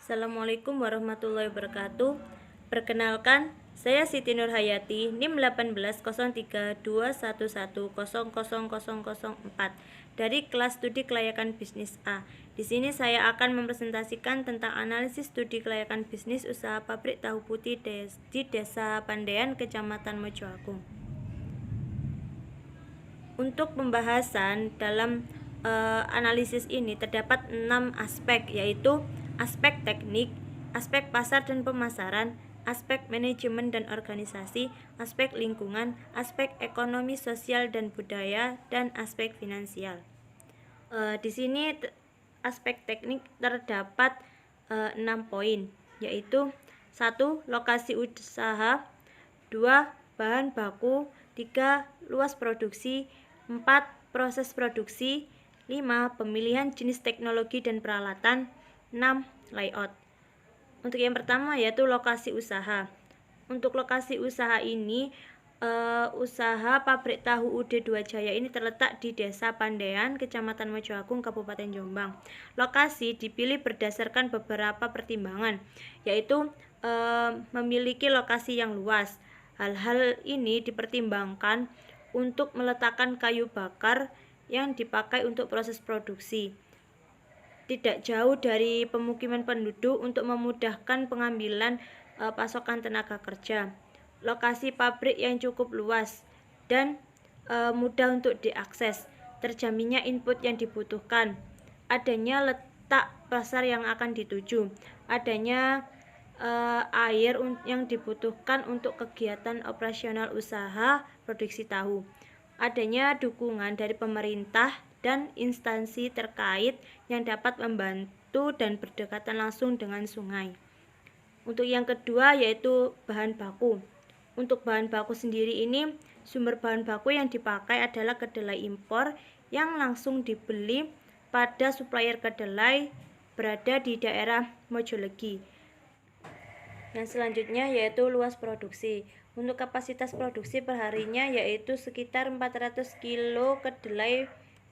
Assalamualaikum warahmatullahi wabarakatuh. Perkenalkan, saya Siti Nurhayati, NIM 180321100004 dari kelas studi kelayakan bisnis A. Di sini saya akan mempresentasikan tentang analisis studi kelayakan bisnis usaha pabrik tahu putih di Desa Pandean, Kecamatan Mojoagung. Untuk pembahasan dalam analisis ini terdapat 6 aspek, yaitu aspek teknik, aspek pasar dan pemasaran, aspek manajemen dan organisasi, aspek lingkungan, aspek ekonomi sosial dan budaya, dan aspek finansial. Di sini aspek teknik terdapat 6 poin, yaitu 1. Lokasi usaha, 2. Bahan baku, 3. Luas produksi, 4. Proses produksi, 5. Pemilihan jenis teknologi dan peralatan, 6. Layout. Untuk yang pertama yaitu lokasi usaha. Untuk lokasi usaha ini, usaha pabrik tahu UD Dua Jaya ini terletak di Desa Pandean, Kecamatan Mojoagung, Kabupaten Jombang. Lokasi dipilih berdasarkan beberapa pertimbangan, yaitu memiliki lokasi yang luas. Hal-hal ini dipertimbangkan untuk meletakkan kayu bakar yang dipakai untuk proses produksi tidak jauh dari pemukiman penduduk untuk memudahkan pengambilan pasokan tenaga kerja. Lokasi pabrik yang cukup luas dan mudah untuk diakses. Terjaminnya input yang dibutuhkan. Adanya letak pasar yang akan dituju. Adanya air yang dibutuhkan untuk kegiatan operasional usaha produksi tahu. Adanya dukungan dari pemerintah dan instansi terkait yang dapat membantu dan berdekatan langsung dengan sungai. Untuk yang kedua yaitu bahan baku. Untuk bahan baku sendiri ini, sumber bahan baku yang dipakai adalah kedelai impor yang langsung dibeli pada supplier kedelai berada di daerah Mojolegi. Yang selanjutnya yaitu luas produksi. Untuk kapasitas produksi perharinya yaitu sekitar 400 kilo kedelai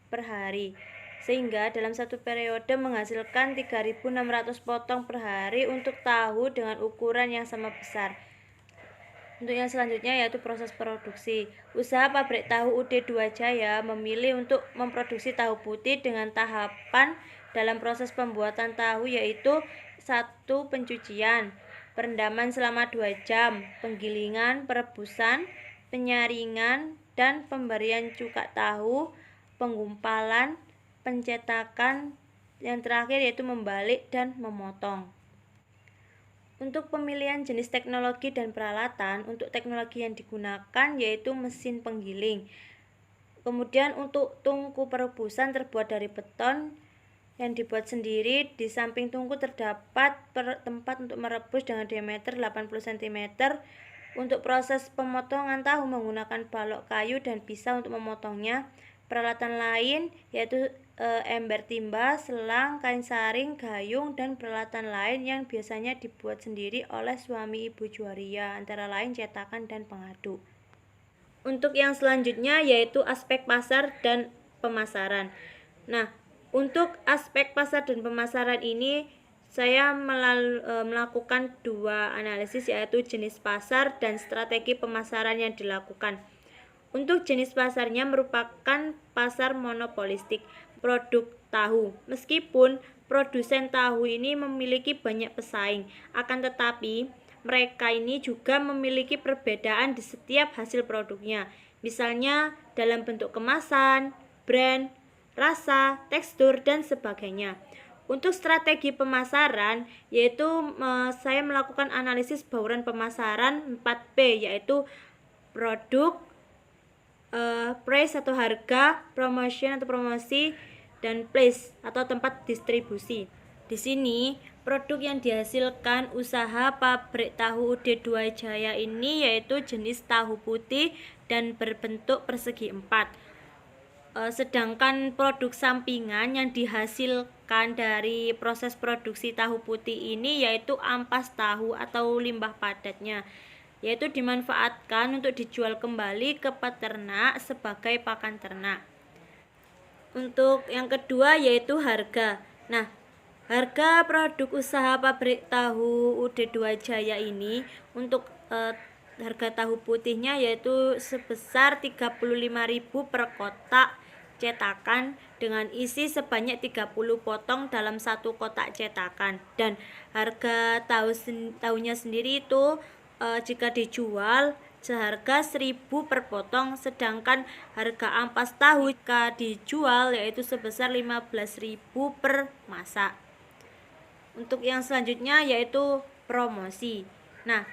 per hari, sehingga dalam satu periode menghasilkan 3.600 potong per hari untuk tahu dengan ukuran yang sama besar. Untuk yang selanjutnya yaitu proses produksi. Usaha pabrik tahu UD Dua Jaya memilih untuk memproduksi tahu putih dengan tahapan dalam proses pembuatan tahu, yaitu 1. Pencucian, perendaman selama 2 jam, penggilingan, perebusan, penyaringan, dan pemberian cuka tahu, penggumpalan, pencetakan, yang terakhir yaitu membalik dan memotong. Untuk pemilihan jenis teknologi dan peralatan, untuk teknologi yang digunakan yaitu mesin penggiling. Kemudian untuk tungku perebusan terbuat dari beton yang dibuat sendiri. Di samping tungku terdapat tempat untuk merebus dengan diameter 80 cm. Untuk proses pemotongan tahu menggunakan balok kayu dan pisau untuk memotongnya. Peralatan lain yaitu ember timba, selang, kain saring, gayung, dan peralatan lain yang biasanya dibuat sendiri oleh suami Ibu Juwaria, antara lain cetakan dan pengaduk. Untuk yang selanjutnya yaitu aspek pasar dan pemasaran. Nah, untuk aspek pasar dan pemasaran ini saya melakukan 2 analisis, yaitu jenis pasar dan strategi pemasaran yang dilakukan. Untuk jenis pasarnya merupakan pasar monopolistik produk tahu. Meskipun produsen tahu ini memiliki banyak pesaing, akan tetapi mereka ini juga memiliki perbedaan di setiap hasil produknya. Misalnya dalam bentuk kemasan, brand, rasa, tekstur, dan sebagainya. Untuk strategi pemasaran yaitu saya melakukan analisis bauran pemasaran 4P, yaitu produk, price atau harga, promotion atau promosi, dan place atau tempat distribusi. Di sini produk yang dihasilkan usaha pabrik tahu UD Dua Jaya ini yaitu jenis tahu putih dan berbentuk persegi 4. Sedangkan produk sampingan yang dihasilkan dari proses produksi tahu putih ini yaitu ampas tahu atau limbah padatnya, yaitu dimanfaatkan untuk dijual kembali ke peternak sebagai pakan ternak. Untuk yang kedua yaitu harga. Nah, Harga produk usaha pabrik tahu UD2 Jaya ini untuk harga tahu putihnya yaitu sebesar 35.000 per kotak cetakan dengan isi sebanyak 30 potong dalam satu kotak cetakan. Dan harga tahunya sendiri itu jika dijual seharga 1.000 per potong, sedangkan harga ampas tahu jika dijual yaitu sebesar 15.000 per masak. Untuk yang selanjutnya yaitu promosi. Nah,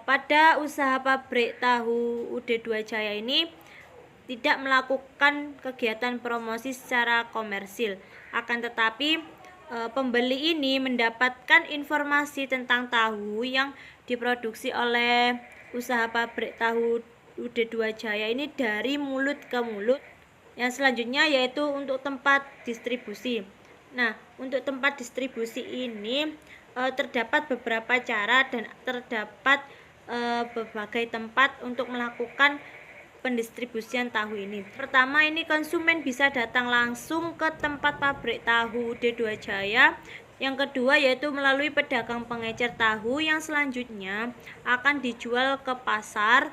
pada usaha pabrik tahu UD2 Jaya ini tidak melakukan kegiatan promosi secara komersil, akan tetapi pembeli ini mendapatkan informasi tentang tahu yang diproduksi oleh usaha pabrik tahu UD2 Jaya ini dari mulut ke mulut. Yang selanjutnya yaitu untuk tempat distribusi. Nah, untuk tempat distribusi ini terdapat beberapa cara dan terdapat berbagai tempat untuk melakukan pendistribusian tahu ini. Pertama, ini konsumen bisa datang langsung ke tempat pabrik tahu UD2 Jaya. Yang kedua yaitu melalui pedagang pengecer tahu yang selanjutnya akan dijual ke pasar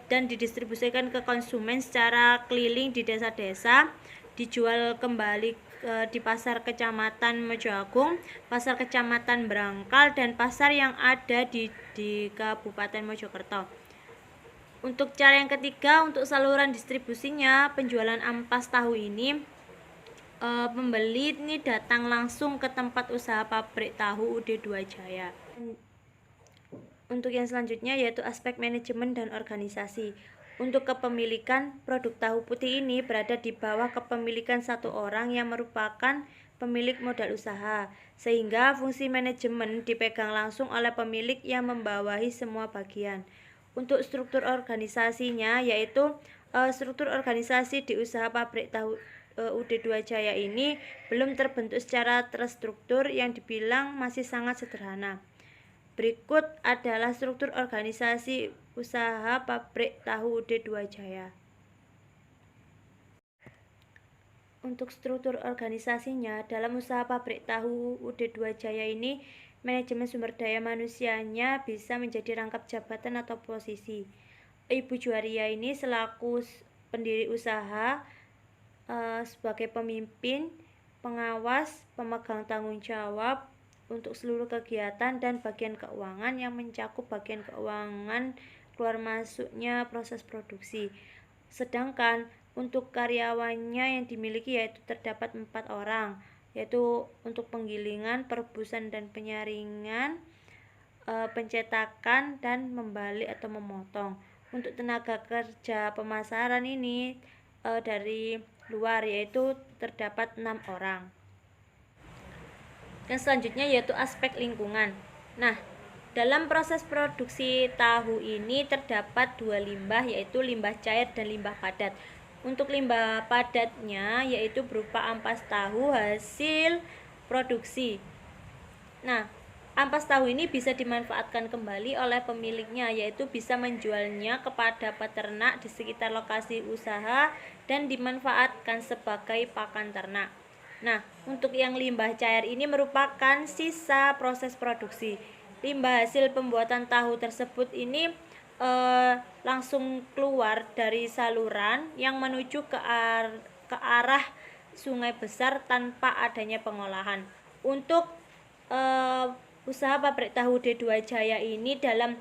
dan didistribusikan ke konsumen secara keliling di desa-desa, dijual kembali di pasar kecamatan Mojoagung, pasar kecamatan Brangkal, dan pasar yang ada di Kabupaten Mojokerto. Untuk cara yang ketiga, untuk saluran distribusinya, penjualan ampas tahu ini pembeli ini datang langsung ke tempat usaha pabrik tahu UD2 Jaya. Untuk yang selanjutnya yaitu aspek manajemen dan organisasi. Untuk kepemilikan, produk tahu putih ini berada di bawah kepemilikan satu orang yang merupakan pemilik modal usaha, sehingga fungsi manajemen dipegang langsung oleh pemilik yang membawahi semua bagian. Untuk struktur organisasinya yaitu struktur organisasi di usaha pabrik tahu UD2 Jaya ini belum terbentuk secara terstruktur, yang dibilang masih sangat sederhana. Berikut adalah struktur organisasi usaha pabrik tahu UD2 Jaya. Untuk struktur organisasinya, dalam usaha pabrik tahu UD2 Jaya ini, manajemen sumber daya manusianya bisa menjadi rangkap jabatan atau posisi. Ibu Juwaria ini selaku pendiri usaha, sebagai pemimpin, pengawas, pemegang tanggung jawab untuk seluruh kegiatan dan bagian keuangan yang mencakup bagian keuangan keluar masuknya proses produksi. Sedangkan untuk karyawannya yang dimiliki yaitu terdapat 4 orang, yaitu untuk penggilingan, perebusan dan penyaringan, pencetakan dan membalik atau memotong. Untuk tenaga kerja pemasaran ini dari luar yaitu terdapat 6 orang. Yang selanjutnya yaitu aspek lingkungan. Nah, dalam proses produksi tahu ini terdapat 2 limbah, yaitu limbah cair dan limbah padat. Untuk limbah padatnya yaitu berupa ampas tahu hasil produksi. Nah, ampas tahu ini bisa dimanfaatkan kembali oleh pemiliknya, yaitu bisa menjualnya kepada peternak di sekitar lokasi usaha dan dimanfaatkan sebagai pakan ternak. Nah, untuk yang limbah cair ini merupakan sisa proses produksi. Limbah hasil pembuatan tahu tersebut ini langsung keluar dari saluran yang menuju ke arah sungai besar tanpa adanya pengolahan. Untuk usaha pabrik tahu UD2 Jaya ini, dalam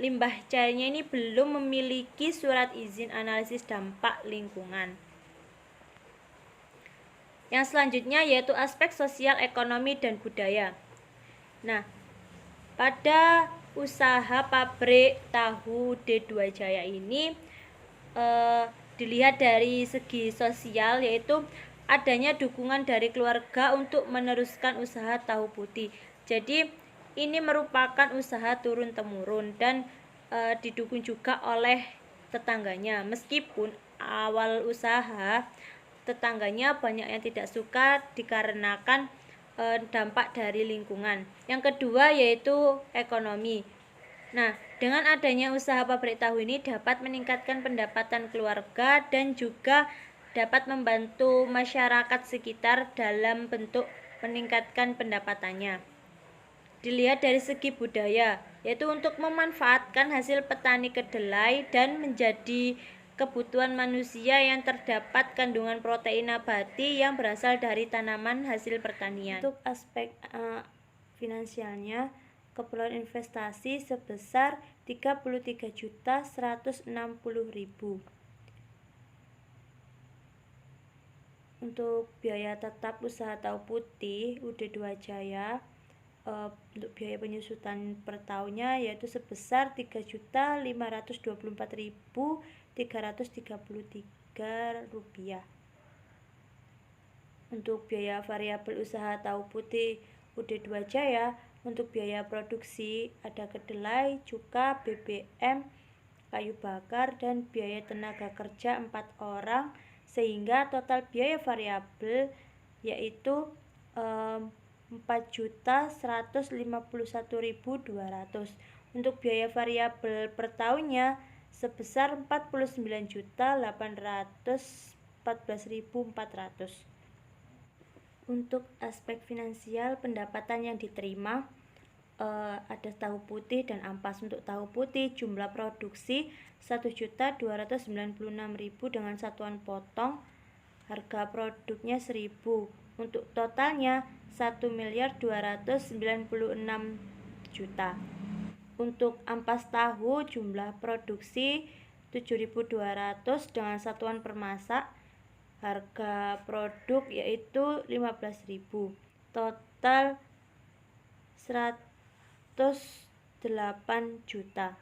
limbah cairnya ini belum memiliki surat izin analisis dampak lingkungan. Yang selanjutnya yaitu aspek sosial, ekonomi, dan budaya. Nah, pada usaha pabrik tahu UD2 Jaya ini dilihat dari segi sosial, yaitu adanya dukungan dari keluarga untuk meneruskan usaha tahu putih. Jadi ini merupakan usaha turun-temurun dan didukung juga oleh tetangganya. Meskipun awal usaha tetangganya banyak yang tidak suka dikarenakan dampak dari lingkungan. Yang kedua yaitu ekonomi. Nah, dengan adanya usaha pabrik tahu ini dapat meningkatkan pendapatan keluarga dan juga dapat membantu masyarakat sekitar dalam bentuk meningkatkan pendapatannya. Dilihat dari segi budaya, yaitu untuk memanfaatkan hasil petani kedelai dan menjadi kebutuhan manusia yang terdapat kandungan protein nabati yang berasal dari tanaman hasil pertanian. Untuk aspek finansialnya, keperluan investasi sebesar 33.160.000. Untuk biaya tetap usaha tahu putih UD2 Jaya untuk biaya penyusutan per tahunnya yaitu sebesar 3.524.333 rupiah. Untuk biaya variabel usaha tahu putih UD2 Jaya, untuk biaya produksi ada kedelai, cuka, BBM, kayu bakar, dan biaya tenaga kerja 4 orang, sehingga total biaya variabel yaitu 4.151.200. Untuk biaya variabel per tahunnya sebesar 49.814.400. Untuk aspek finansial, pendapatan yang diterima ada tahu putih dan ampas. Untuk tahu putih, jumlah produksi 1.296.000 dengan satuan potong, harga produknya 1.000. Untuk totalnya 1.296.000.000. Untuk ampas tahu, jumlah produksi 7.200 dengan satuan permasak, harga produk yaitu 15.000. Total 108 juta.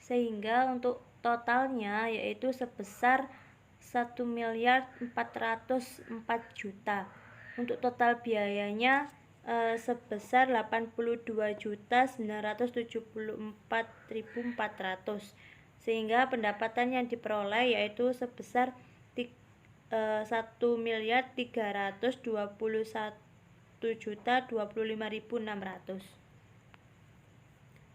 Sehingga untuk totalnya yaitu sebesar 1.404.000.000. Untuk total biayanya sebesar 82.974.400. Sehingga pendapatan yang diperoleh yaitu sebesar 1.321.025.600.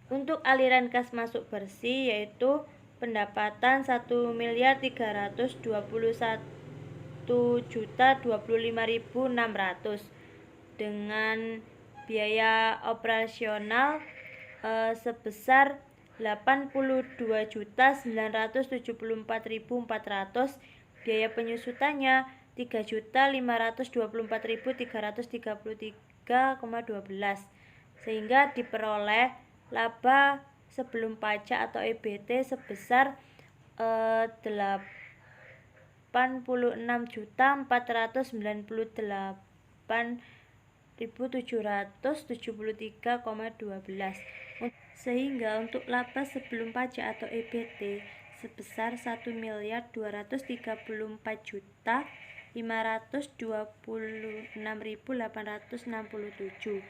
Untuk aliran kas masuk bersih yaitu pendapatan 1.321.025.600 dengan biaya operasional sebesar 82.974.400. Biaya penyusutannya 3.524.333,12, sehingga diperoleh laba sebelum pajak atau EBT sebesar 86.498.773,12. Sehingga untuk laba sebelum pajak atau EBT sebesar 1.234.526.867.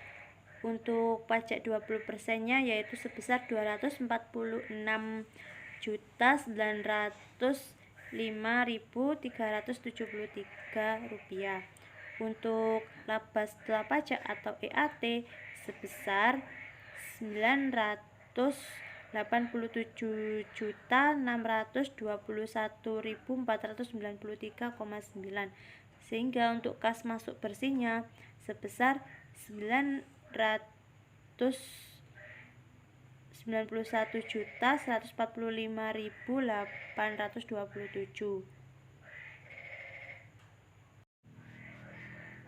Untuk pajak 20%-nya yaitu sebesar 246.905.373 rupiah. Untuk laba setelah pajak atau EAT sebesar 991.621.493,9. Sehingga untuk kas masuk bersihnya sebesar 991.145.827.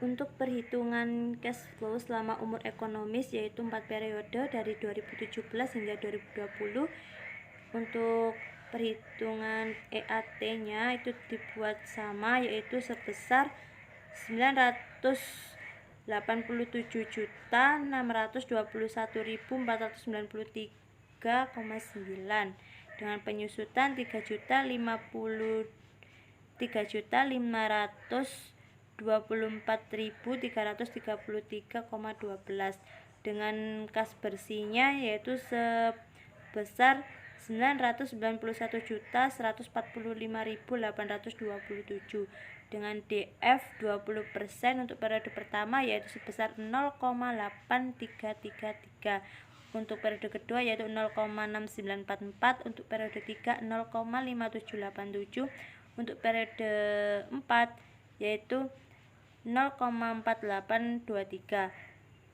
Untuk perhitungan cash flow selama umur ekonomis yaitu 4 periode dari 2017 hingga 2020. Untuk perhitungan EAT-nya itu dibuat sama yaitu sebesar 987.621.493,9 dengan penyusutan 3.524.333,12 dengan kas bersihnya yaitu sebesar 991.145.827 dengan DF 20% untuk periode pertama yaitu sebesar 0,8333, untuk periode kedua yaitu 0,6944, untuk periode 3 0,5787, untuk periode 4 yaitu 0,4823.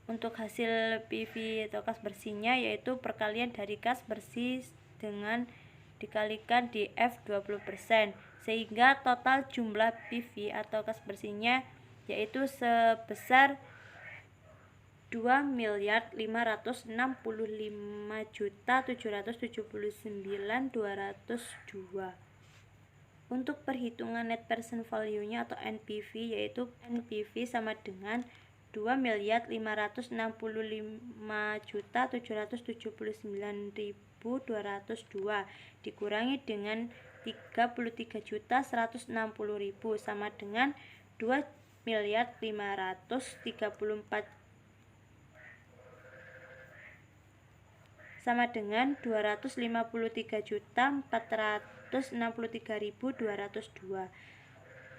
Untuk hasil PV atau kas bersihnya yaitu perkalian dari kas bersih dengan dikalikan di F 20%, sehingga total jumlah PV atau kas bersihnya yaitu sebesar 2.555.779.202. Untuk perhitungan net present value-nya atau NPV yaitu NPV sama dengan 2.555.779.202 dikurangi dengan 33.160.000 sama dengan 253.463.202.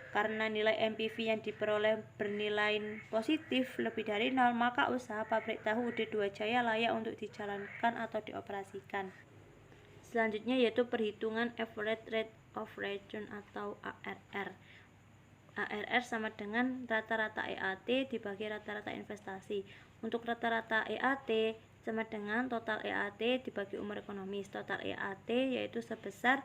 Karena nilai NPV yang diperoleh bernilai positif lebih dari 0, maka usaha pabrik tahu UD2 Jaya layak untuk dijalankan atau dioperasikan. Selanjutnya yaitu perhitungan average rate of return atau ARR. ARR sama dengan rata-rata EAT dibagi rata-rata investasi. Untuk rata-rata EAT sama dengan total EAT dibagi umur ekonomis. Total EAT yaitu sebesar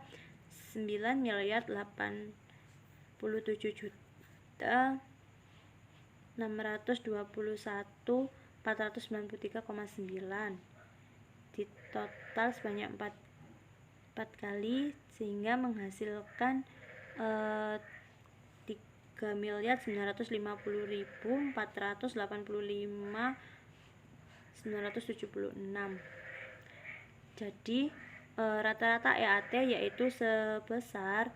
9.877.621.493,9 di total sebanyak 4 kali, sehingga menghasilkan 3.950.485.976. Jadi rata-rata EAT yaitu sebesar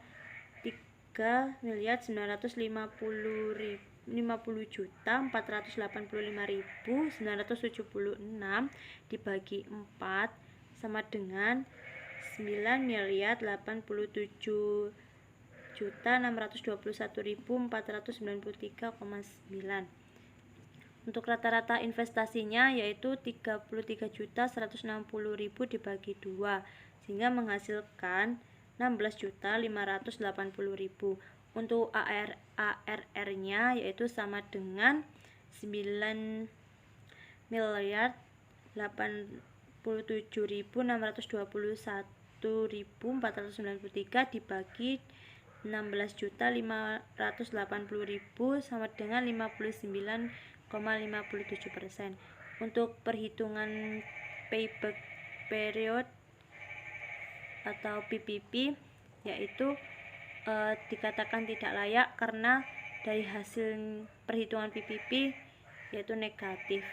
3.950.485.976 dibagi 4 sama dengan 9.877.621.493,9. Untuk rata-rata investasinya yaitu 33.160.000 dibagi 2, sehingga menghasilkan 16.580.000. Untuk ARR-nya yaitu sama dengan 9.087.621.493 dibagi 16.580.000 sama dengan 59,57%. Untuk perhitungan payback period atau PPP yaitu dikatakan tidak layak karena dari hasil perhitungan PPP yaitu negatif.